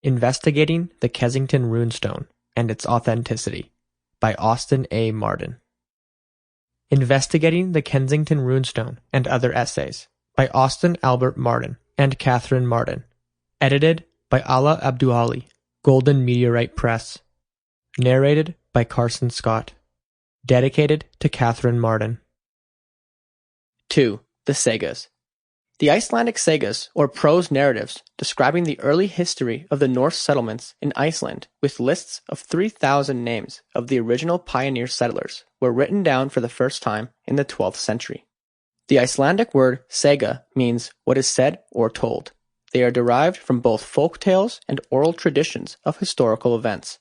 Investigating the Kensington Rune Stone and its Authenticity by Austin A. Mardon. Investigating the Kensington Rune Stone and Other Essays by Austin Albert Mardon and Catherine Mardon. Edited by Ala Abduali, Golden Meteorite Press. Narrated by Carson Scott. Dedicated to Catherine Mardon. 2. The Sagas. The Icelandic sagas, or prose narratives, describing the early history of the Norse settlements in Iceland with lists of 3,000 names of the original pioneer settlers, were written down for the first time in the 12th century. The Icelandic word saga means what is said or told. They are derived from both folk tales and oral traditions of historical events.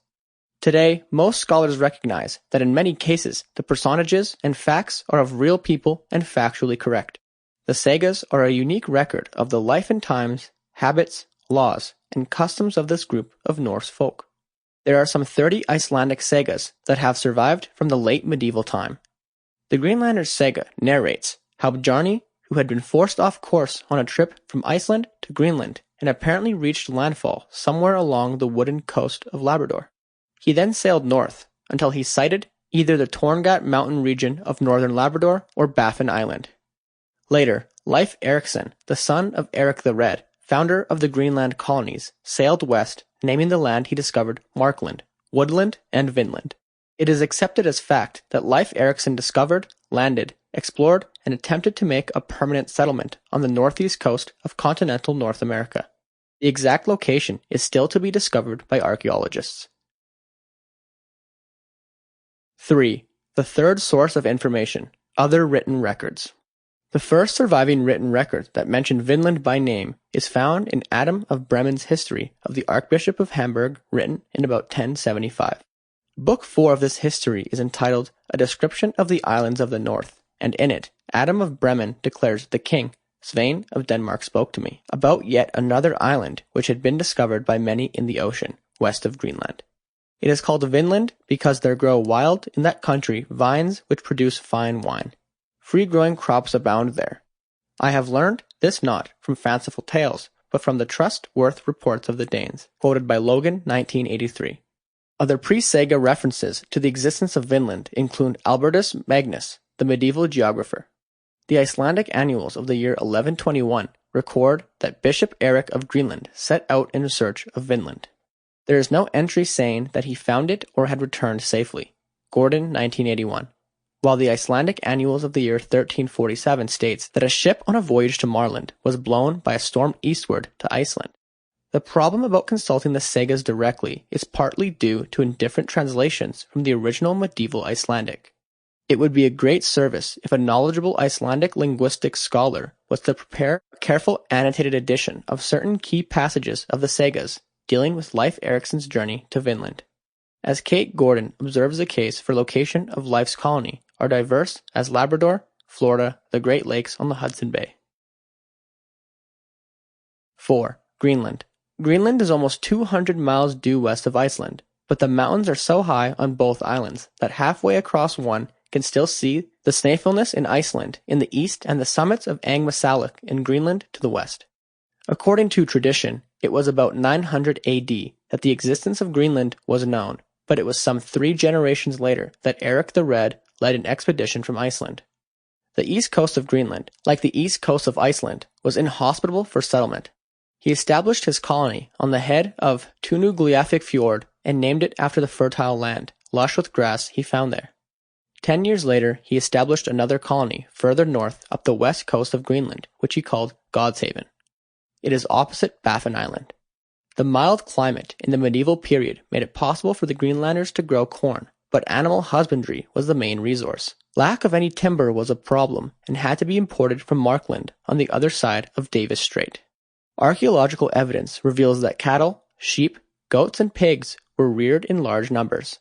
Today, most scholars recognize that in many cases the personages and facts are of real people and factually correct. The sagas are a unique record of the life and times, habits, laws, and customs of this group of Norse folk. There are some 30 Icelandic sagas that have survived from the late medieval time. The Greenlander's saga narrates how Bjarni, who had been forced off course on a trip from Iceland to Greenland and apparently reached landfall somewhere along the wooded coast of Labrador. He then sailed north until he sighted either the Torngat mountain region of northern Labrador or Baffin Island. Later, Leif Erikson, the son of Eric the Red, founder of the Greenland colonies, sailed west, naming the land he discovered Markland, Woodland, and Vinland. It is accepted as fact that Leif Erikson discovered, landed, explored, and attempted to make a permanent settlement on the northeast coast of continental North America. The exact location is still to be discovered by archaeologists. 3. The third source of information, other written records. The first surviving written record that mentioned Vinland by name is found in Adam of Bremen's history of the Archbishop of Hamburg, written in about 1075. Book 4 of this history is entitled A Description of the Islands of the North, and in it, Adam of Bremen declares the king, Svein of Denmark, spoke to me about yet another island which had been discovered by many in the ocean, west of Greenland. It is called Vinland because there grow wild in that country vines which produce fine wine. Free-growing crops abound there. I have learned this not from fanciful tales, but from the trustworthy reports of the Danes, quoted by Logan, 1983. Other pre-saga references to the existence of Vinland include Albertus Magnus, the medieval geographer. The Icelandic annuals of the year 1121 record that Bishop Eric of Greenland set out in search of Vinland. There is no entry saying that he found it or had returned safely. Gordon, 1981. While the Icelandic annuals of the year 1347 states that a ship on a voyage to Marland was blown by a storm eastward to Iceland. The problem about consulting the sagas directly is partly due to indifferent translations from the original medieval Icelandic. It would be a great service if a knowledgeable Icelandic linguistic scholar was to prepare a careful annotated edition of certain key passages of the sagas dealing with Leif Erikson's journey to Vinland. As Kate Gordon observes, the case for location of Leif's colony are diverse as Labrador, Florida, the Great Lakes on the Hudson Bay. 4. Greenland. Greenland is almost 200 miles due west of Iceland, but the mountains are so high on both islands that halfway across one can still see the Snæfellsnes in Iceland in the east and the summits of Angmasaluk in Greenland to the west. According to tradition, it was about 900 AD that the existence of Greenland was known, but it was some 3 generations later that Eric the Red led an expedition from Iceland. The east coast of Greenland, like the east coast of Iceland, was inhospitable for settlement. He established his colony on the head of Tunugliafik Fjord and named it after the fertile land, lush with grass, he found there. 10 years later, he established another colony further north up the west coast of Greenland, which he called Godshaven. It is opposite Baffin Island. The mild climate in the medieval period made it possible for the Greenlanders to grow corn, but animal husbandry was the main resource. Lack of any timber was a problem and had to be imported from Markland on the other side of Davis Strait. Archaeological evidence reveals that cattle, sheep, goats, and pigs were reared in large numbers.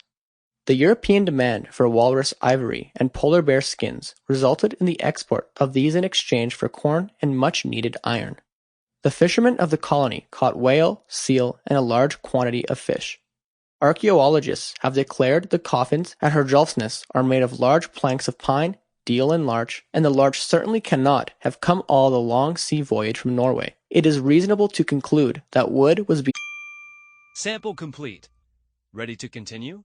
The European demand for walrus ivory and polar bear skins resulted in the export of these in exchange for corn and much-needed iron. The fishermen of the colony caught whale, seal, and a large quantity of fish. Archaeologists have declared the coffins at Herjolfsnes are made of large planks of pine, deal, and larch, and the larch certainly cannot have come all the long sea voyage from Norway. It is reasonable to conclude that wood was being Sample complete. Ready to continue?